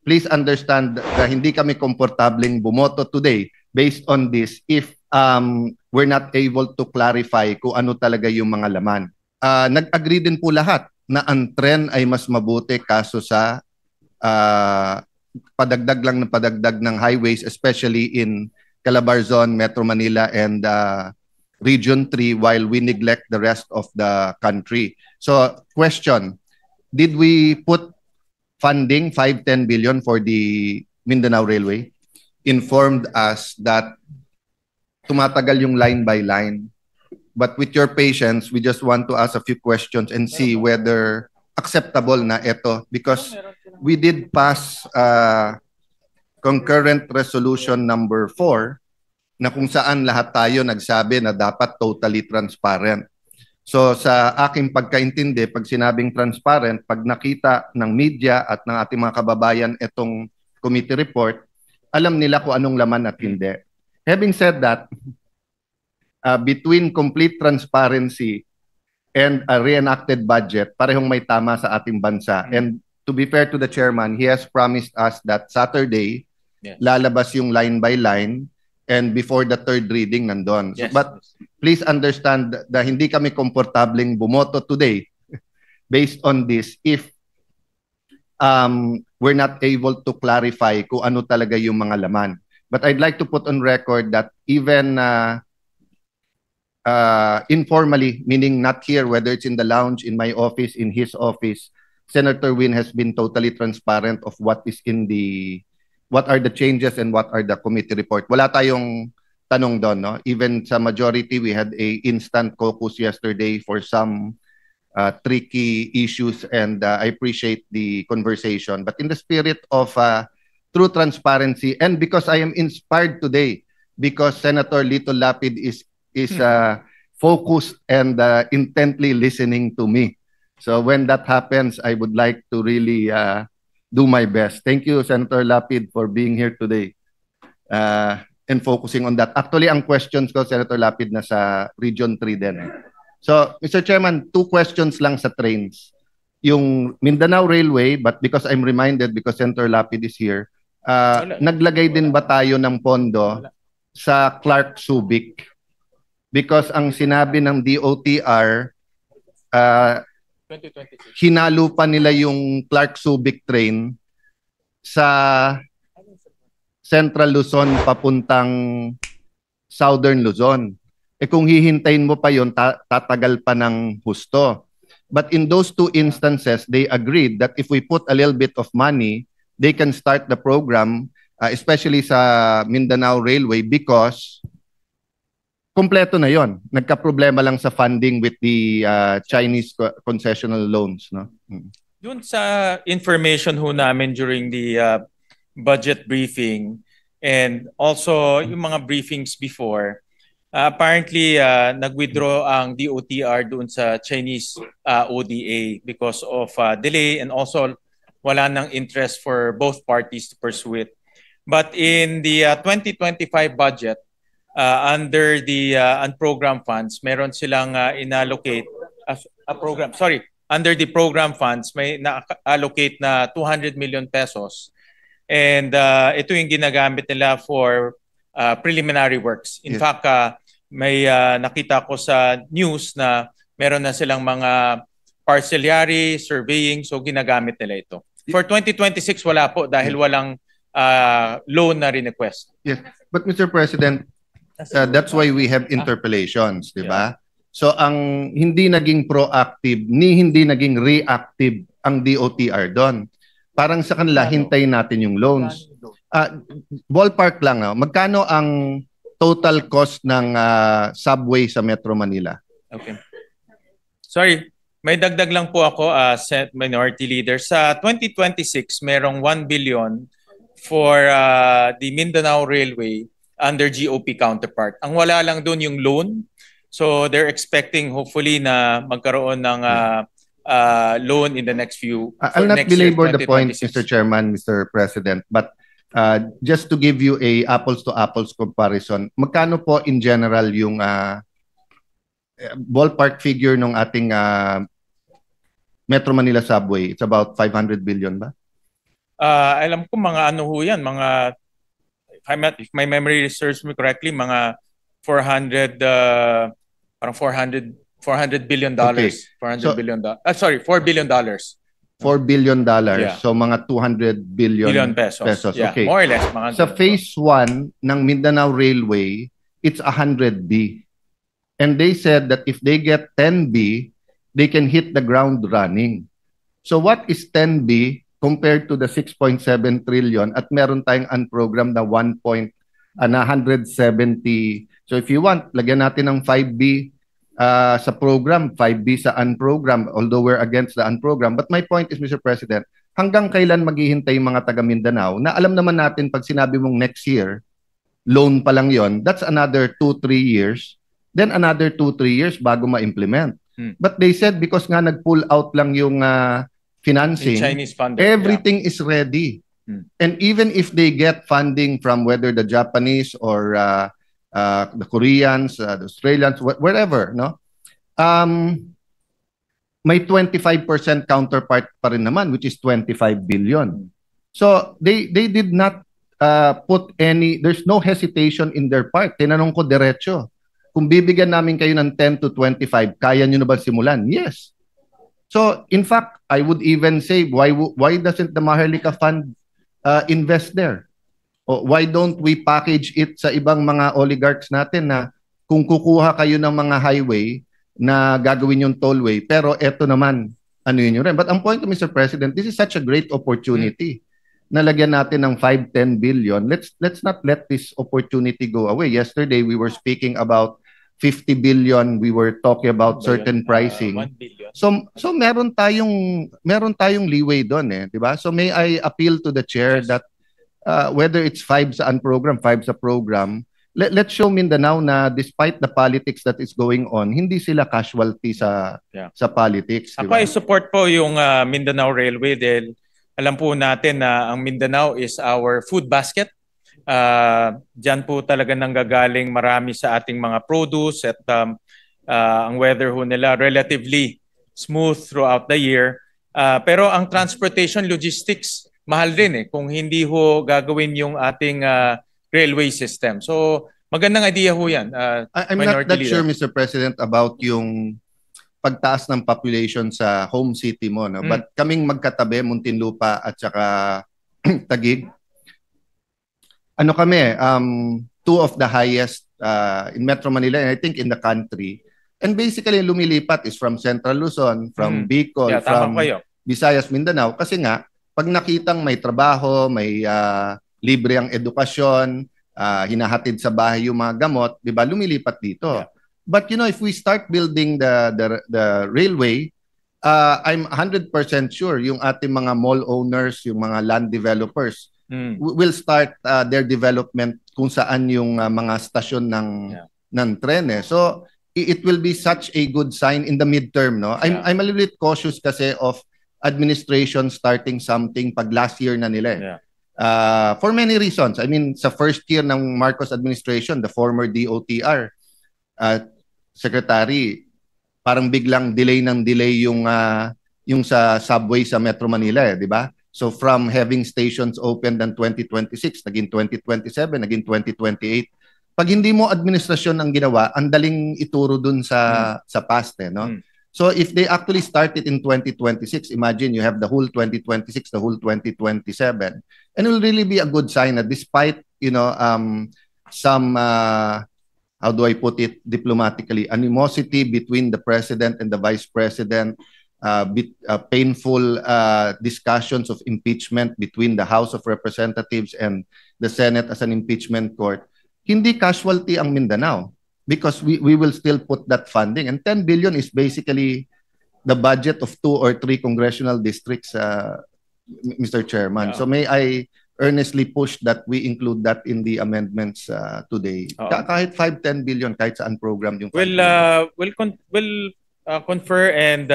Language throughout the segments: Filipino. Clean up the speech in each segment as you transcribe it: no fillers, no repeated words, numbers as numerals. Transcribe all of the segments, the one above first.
please understand na hindi kami komportableng bumoto today based on this if we're not able to clarify kung ano talaga yung mga laman. Nag-agree din po lahat na ang trend ay mas mabuti kaso sa padagdag lang ng padagdag ng highways, especially in Calabarzon, Metro Manila, and Region 3, while we neglect the rest of the country. So, question, did we put funding 5-10 billion for the Mindanao Railway? Informed us that tumatagal yung line by line. But with your patience, we just want to ask a few questions and see whether acceptable na ito, because we did pass concurrent resolution number 4 na kung saan lahat tayo nagsabi na dapat totally transparent. So sa aking pagkaintindi, pag sinabing transparent, pag nakita ng media at ng ating mga kababayan itong committee report, alam nila kung anong laman at hindi. Having said that, between complete transparency and a reenacted budget, parehong may tama sa ating bansa. And to be fair to the chairman, he has promised us that Saturday, lalabas yung line by line, and before the third reading nandun. So, but please understand na hindi kami komportableng bumoto today based on this if we're not able to clarify kung ano talaga yung mga laman. But I'd like to put on record that even informally, meaning not here, whether it's in the lounge, in my office, in his office, Senator Win has been totally transparent of what is in the, what are the changes and what are the committee report. Wala tayong tanong doon, no? Even sa majority, we had a instant caucus yesterday for some tricky issues, and I appreciate the conversation. But in the spirit of true transparency, and because I am inspired today, because Senator Lito Lapid is focused and intently listening to me. So when that happens, I would like to really do my best. Thank you, Senator Lapid, for being here today and focusing on that. Actually, ang questions ko, Senator Lapid, nasa Region 3 din. So, Mr. Chairman, 2 questions lang sa trains. Yung Mindanao Railway, but because I'm reminded, because Senator Lapid is here, naglagay din ba tayo ng pondo sa Clark Subic? Because ang sinabi ng DOTR, 2026. Hinalo pa nila yung Clark Subic train sa Central Luzon papuntang Southern Luzon. Eh kung hihintayin mo pa yon, tatagal pa ng husto. But in those 2 instances, they agreed that if we put a little bit of money, they can start the program, especially sa Mindanao Railway, because kompleto na yon. Nagka-problema lang sa funding with the Chinese concessional loans, no? Doon sa information ho namin during the budget briefing and also yung mga briefings before, apparently nag-withdraw ang DOTR doon sa Chinese ODA because of delay, and also wala nang interest for both parties to pursue it. But in the 2025 budget, under the unprogrammed funds, meron silang inallocate a program. Sorry, under the program funds, may na-allocate na 200 million pesos. And ito yung ginagamit nila for preliminary works. In fact, may nakita ko sa news na meron na silang mga parcellary, surveying, so ginagamit nila ito. For 2026, wala po dahil walang loan na request. Yes, but Mr. President, that's why we have interpellations, di ba? So ang hindi naging proactive ni hindi naging reactive ang DOTR doon. Parang sa kanila hintayin natin yung loans. Ballpark lang, magkano ang total cost ng subway sa Metro Manila? Okay. Sorry, may dagdag lang po ako, Minority Leader. Sa 2026, merong 1 billion for the Mindanao Railway under GOP counterpart. Ang wala lang doon yung loan. So they're expecting hopefully na magkaroon ng loan in the next few. I'll not belabor the point, Mr. Chairman, Mr. President, but just to give you a apples to apples comparison, magkano po in general yung ballpark figure ng ating Metro Manila subway? It's about 500 billion ba? Alam ko mga ano ho yan, mga, if my memory serves me correctly, mga 400, parang 400 billion Okay. dollars. 400 So, billion dollars. Sorry, $4 billion. $4 billion. Yeah. So, mga 200 Billion billion pesos. Yeah, Okay. more or less. Mga Sa phase 1 ng Mindanao Railway, it's 100B. And they said that if they get 10B, they can hit the ground running. So what is 10B compared to the 6.7 trillion at meron tayong unprogrammed na 170. So if you want, lagyan natin ng 5B sa program, 5B sa unprogram, although we're against the unprogram. But my point is, Mr. President, hanggang kailan maghihintay yung mga taga Mindanao na alam naman natin pag sinabi mong next year, loan pa lang yon, that's another 2-3 years, then another 2-3 years bago ma-implement. But they said because nga nag-pull out lang yung financing, Chinese funder, everything is ready. And even if they get funding from whether the Japanese or the Koreans, the Australians, wherever, no? May 25% counterpart pa rin naman, which is 25 billion. So they did not put any, there's no hesitation in their part. Tinanong ko diretso, kung bibigyan namin kayo ng 10 to 25, kaya nyo na ba simulan? Yes. So in fact, I would even say, why doesn't the Maharlika Fund invest there? O why don't we package it sa ibang mga oligarchs natin na kung kukuha kayo ng mga highway na gagawin yung tollway, pero eto naman, ano yun rin. But ang point, Mr. President, this is such a great opportunity. Nalagyan natin ng 5-10 billion. Let's not let this opportunity go away. Yesterday, we were speaking about 50 billion. We were talking about certain pricing. 1 billion. So meron tayong leeway doon, eh, di ba? So may I appeal to the chair that whether it's 5 sa unprogram, 5 sa program, let's show Mindanao na despite the politics that is going on, hindi sila casualty sa politics. Ako ay support po yung Mindanao Railway dahil alam po natin na ang Mindanao is our food basket. Diyan po talaga nanggagaling marami sa ating mga produce at ang weather ho nila relatively smooth throughout the year. Pero ang transportation logistics mahal din eh kung hindi ho gagawin yung ating railway system. So magandang idea ho yan. I'm not that sure, Mr. President, about yung pagtaas ng population sa home city mo. No? But kaming magkatabi, Muntinlupa at saka Taguig, ano kami, 2 of the highest in Metro Manila and I think in the country. And basically lumilipat is from Central Luzon, from Bicol, from Visayas, Mindanao. Kasi nga, pag nakitang may trabaho, may libre ang edukasyon, hinahatid sa bahay yung mga gamot, di ba, lumilipat dito. Yeah. But you know, if we start building the railway, I'm 100% sure yung ating mga mall owners, yung mga land developers, will start their development kung saan yung mga stasyon ng tren. Eh. So it will be such a good sign in the midterm. No? I'm a little bit cautious kasi of administration starting something pag last year na nila. Yeah. For many reasons. I mean, sa first year ng Marcos administration, the former DOTR secretary, parang biglang delay yung sa subway sa Metro Manila, eh, di ba? So from having stations opened in 2026, naging 2027, naging 2028. Pag hindi mo administrasyon ang ginawa, ang daling ituro dun sa past, eh, no? So if they actually started in 2026, imagine you have the whole 2026, the whole 2027. And it will really be a good sign that despite, you know, some, how do I put it diplomatically, animosity between the president and the vice president, painful discussions of impeachment between the House of Representatives and the Senate as an impeachment court, hindi casualty ang Mindanao. Because we will still put that funding. And 10 billion is basically the budget of 2 or 3 congressional districts, Mr. Chairman. Yeah. So may I earnestly push that we include that in the amendments today. Kahit 5-10 billion, kahit saan program yung we'll confer and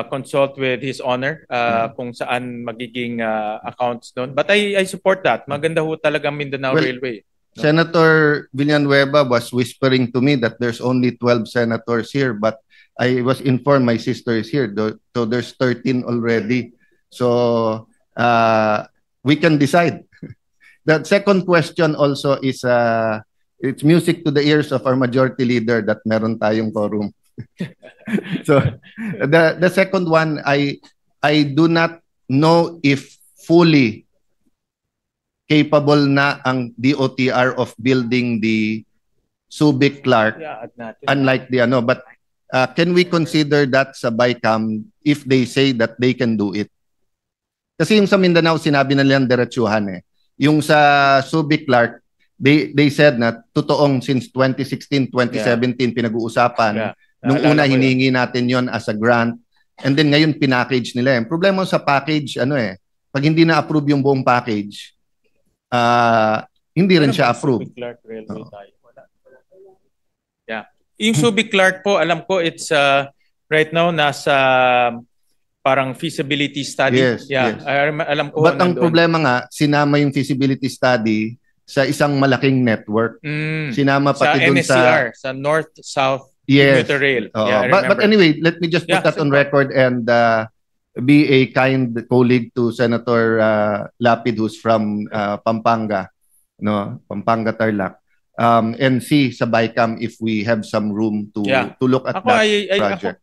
consult with His Honor kung saan magiging accounts doon. But I support that. Maganda ho talaga Mindanao Railway. Senator Villanueva was whispering to me that there's only 12 senators here, but I was informed my sister is here, so there's 13 already. So we can decide. The second question also is it's music to the ears of our majority leader that meron tayong quorum. So the second one, I do not know if fully capable na ang DOTR of building the Subic Clark, unlike the ano, but can we consider that sa BICAM if they say that they can do it? Kasi yung sa Mindanao, sinabi na nilang diretsuhan eh. Yung sa Subic Clark, they said na totoong since 2016, 2017 pinag-uusapan. Nung una hiningi natin yon as a grant, and then ngayon pinackage nila. Yung problema sa package, ano eh, pag hindi na-approve yung buong package, hindi rin siya approve. Yeah. Yung Subic Clark po, alam ko it's right now nasa parang feasibility study. Yes, yeah. yes. Alam ko. But ang problema nga, sinama yung feasibility study sa isang malaking network. Sinama pati dun NSCR, sa North-South Commuter Rail. Yeah, but anyway, let me just put that on record and be a kind colleague to Senator Lapid, who's from Pampanga, no, Pampanga Tarlac, and see sa BICAM if we have some room to look at that project.